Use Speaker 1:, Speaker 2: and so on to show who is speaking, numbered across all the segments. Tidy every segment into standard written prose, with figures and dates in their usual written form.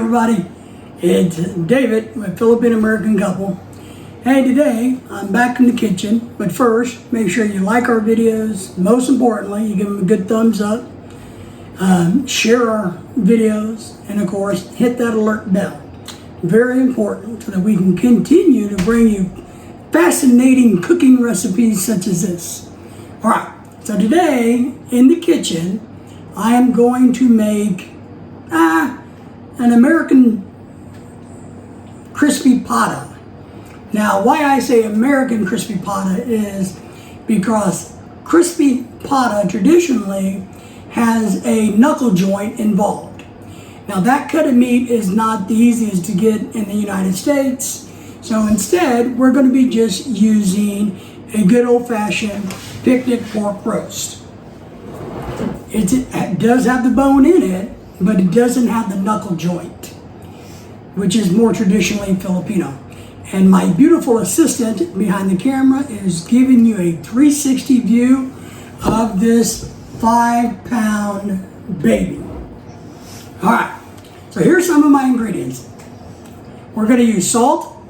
Speaker 1: everybody, it's David with Philippine American couple. Hey, today I'm back in the kitchen, but first make sure you like our videos. Most importantly, you give them a good thumbs up, share our videos, and of course hit that alert bell. Very important so that we can continue to bring you fascinating cooking recipes such as this. All right, so today in the kitchen I am going to make an American crispy pata. Now, why I say American crispy pata is because crispy pata traditionally has a knuckle joint involved. Now, that cut of meat is not the easiest to get in the United States, so instead we're going to be just using a good old-fashioned picnic pork roast. It does have the bone in it, but it doesn't have the knuckle joint, which is more traditionally Filipino. And my beautiful assistant behind the camera is giving you a 360 view of this 5-pound baby. All right, so here's some of my ingredients. We're going to use salt.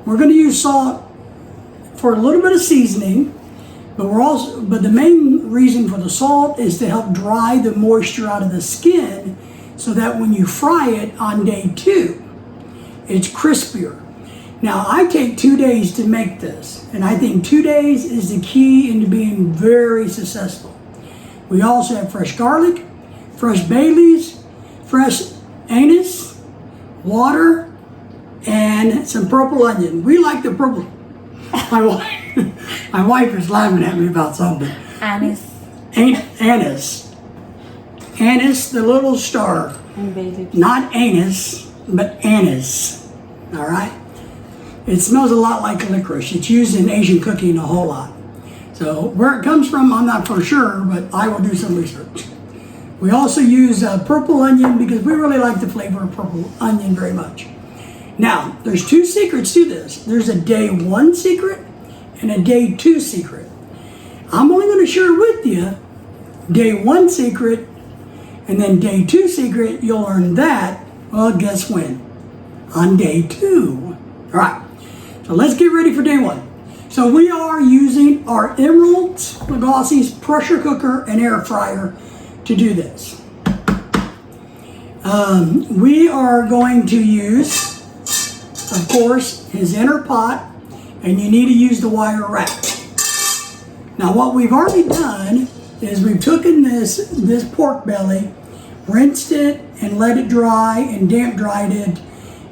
Speaker 1: We're going to use salt for a little bit of seasoning, but the main reason for the salt is to help dry the moisture out of the skin so that when you fry it on day 2, it's crispier. Now, I take 2 days to make this, and I think 2 days is the key into being very successful. We also have fresh garlic, fresh bay leaves, fresh anise, water, and some purple onion. We like the purple. My wife is laughing at me about something.
Speaker 2: Anise.
Speaker 1: Anise. Anise, the little star.
Speaker 2: And bay leaves.
Speaker 1: Not anus, but anise. All right? It smells a lot like licorice. It's used in Asian cooking a whole lot. So where it comes from, I'm not for sure, but I will do some research. We also use purple onion because we really like the flavor of purple onion very much. Now, there's 2 secrets to this. There's a day 1 secret and a day 2 secret. I'm only going to share with you day 1 secret, and then day 2 secret, you'll learn that, well, guess when? On day 2. All right, so let's get ready for day 1. So we are using our Emeril Lagasse's pressure cooker and air fryer to do this. We are going to use, of course, his inner pot, and you need to use the wire rack. Now, what we've already done is we've taken this pork belly, rinsed it, and let it dry and damp dried it,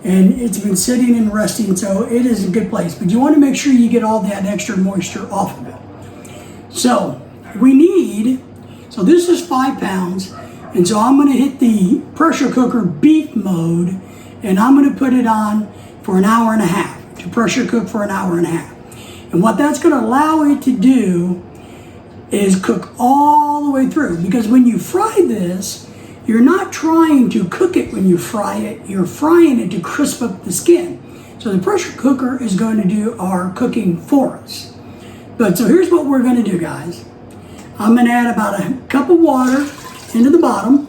Speaker 1: and it's been sitting and resting, so it is a good place. But you want to make sure you get all that extra moisture off of it. So so this is 5 pounds, and so I'm going to hit the pressure cooker beef mode, and I'm going to put it on for an hour and a half, to pressure cook for an hour and a half. And what that's going to allow it to do is cook all the way through, because when you fry this, you're not trying to cook it when you fry it, you're frying it to crisp up the skin. So the pressure cooker is going to do our cooking for us. But so here's what we're going to do, guys. I'm going to add about a cup of water into the bottom.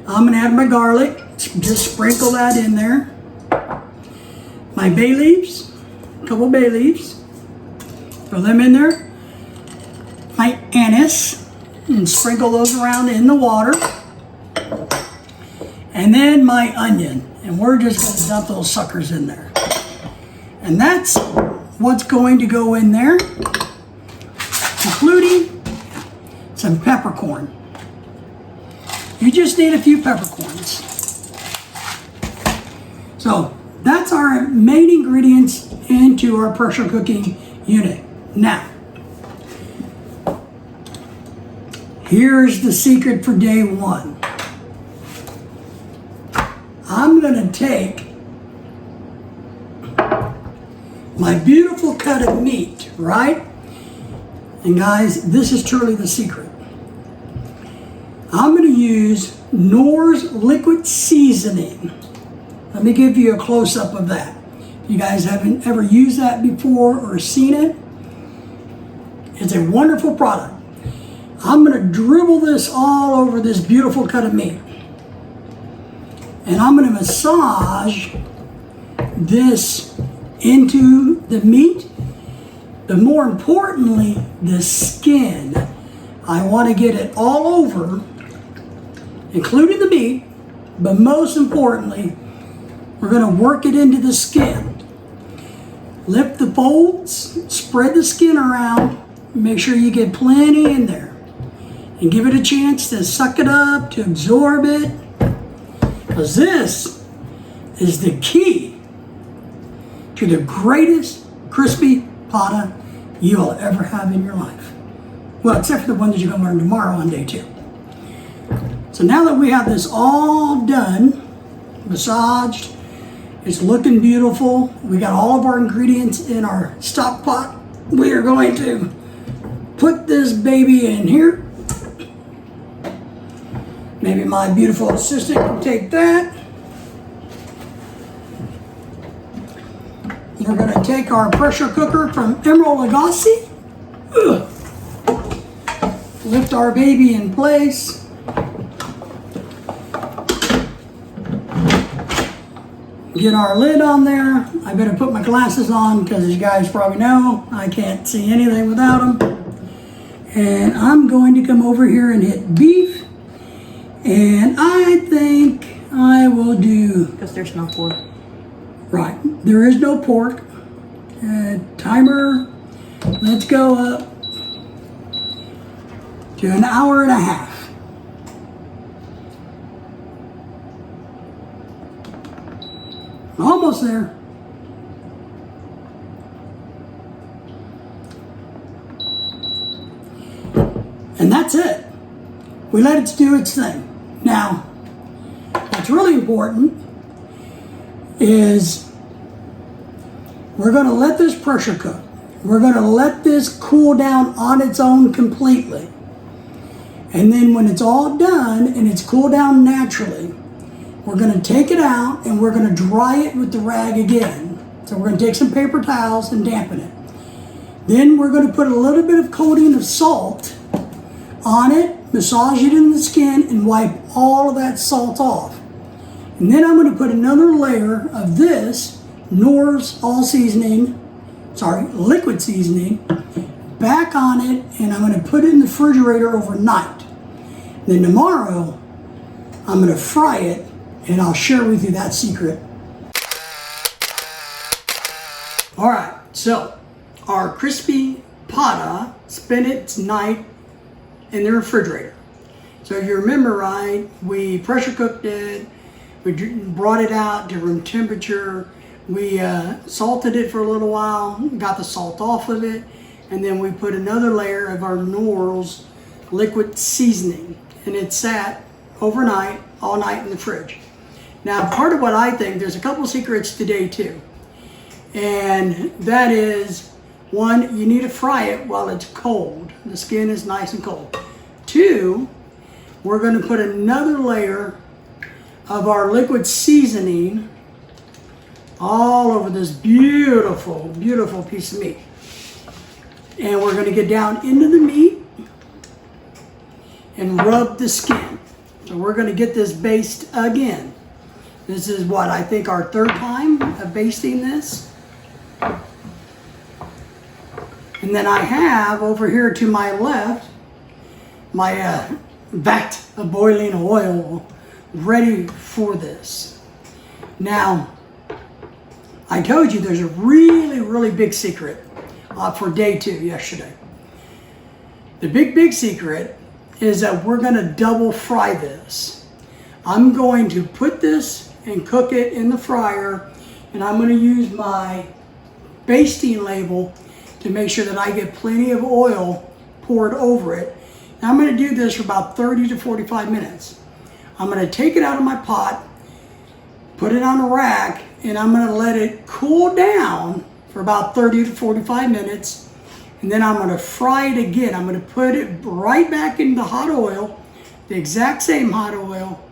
Speaker 1: I'm going to add my garlic, just sprinkle that in there. My bay leaves, a couple bay leaves, throw them in there. My anise, and sprinkle those around in the water. And then my onion, and we're just going to dump those suckers in there. And that's what's going to go in there, including some peppercorn. You just need a few peppercorns. So that's our main ingredients into our pressure cooking unit. Now, here's the secret for day 1. I'm going to take my beautiful cut of meat, right? And guys, this is truly the secret. I'm going to use Knorr's liquid seasoning. Let me give you a close-up of that. If you guys haven't ever used that before or seen it, it's a wonderful product. I'm going to dribble this all over this beautiful cut of meat. And I'm going to massage this into the meat, but more importantly, the skin. I want to get it all over, including the meat, but most importantly, we're going to work it into the skin. Lift the folds, spread the skin around, make sure you get plenty in there. And give it a chance to suck it up, to absorb it. Because this is the key to the greatest crispy pata you will ever have in your life. Well, except for the one that you're going to learn tomorrow on day 2. So now that we have this all done, massaged, it's looking beautiful, we got all of our ingredients in our stock pot, we are going to put this baby in here. Maybe my beautiful assistant can take that. We're going to take our pressure cooker from Emeril Lagasse. Lift our baby in place. Get our lid on there. I better put my glasses on because, as you guys probably know, I can't see anything without them. And I'm going to come over here and hit beef. And I think I will do...
Speaker 2: Because there's no pork.
Speaker 1: Right. There is no pork. Timer, let's go up to 1.5 hours. Almost there. And that's it. We let it do its thing. Now, what's really important is we're going to let this pressure cook. We're going to let this cool down on its own completely. And then when it's all done and it's cooled down naturally, we're going to take it out and we're going to dry it with the rag again. So we're going to take some paper towels and dampen it. Then we're going to put a little bit of coating of salt on it, massage it in the skin, and wipe all of that salt off. And then I'm going to put another layer of this Knorr's liquid seasoning back on it, and I'm going to put it in the refrigerator overnight. Then tomorrow, I'm going to fry it, and I'll share with you that secret. All right, so our crispy pata spent its night in the refrigerator. So if you remember right, we pressure cooked it, we brought it out to room temperature, we salted it for a little while, got the salt off of it, and then we put another layer of our Knorr's liquid seasoning, and it sat overnight, all night in the fridge. Now, part of what I think, there's a couple secrets today too, and that is, one, you need to fry it while it's cold. The skin is nice and cold. 2, we're going to put another layer of our liquid seasoning all over this beautiful, beautiful piece of meat. And we're going to get down into the meat and rub the skin. So we're going to get this basted again. This is what I think our 3rd time of basting this. And then I have over here to my left my vat of boiling oil ready for this. Now, I told you there's a really, really big secret for day 2 yesterday. The big secret is that we're going to double fry this. I'm going to put this and cook it in the fryer, and I'm going to use my basting label to make sure that I get plenty of oil poured over it. Now I'm going to do this for about 30 to 45 minutes. I'm going to take it out of my pot, put it on a rack, and I'm going to let it cool down for about 30 to 45 minutes. And then I'm going to fry it again. I'm going to put it right back in the hot oil, the exact same hot oil,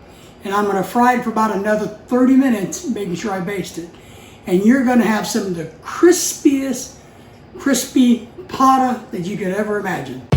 Speaker 1: and I'm going to fry it for about another 30 minutes, making sure I baste it. And you're going to have some of the crispiest crispy pata that you could ever imagine.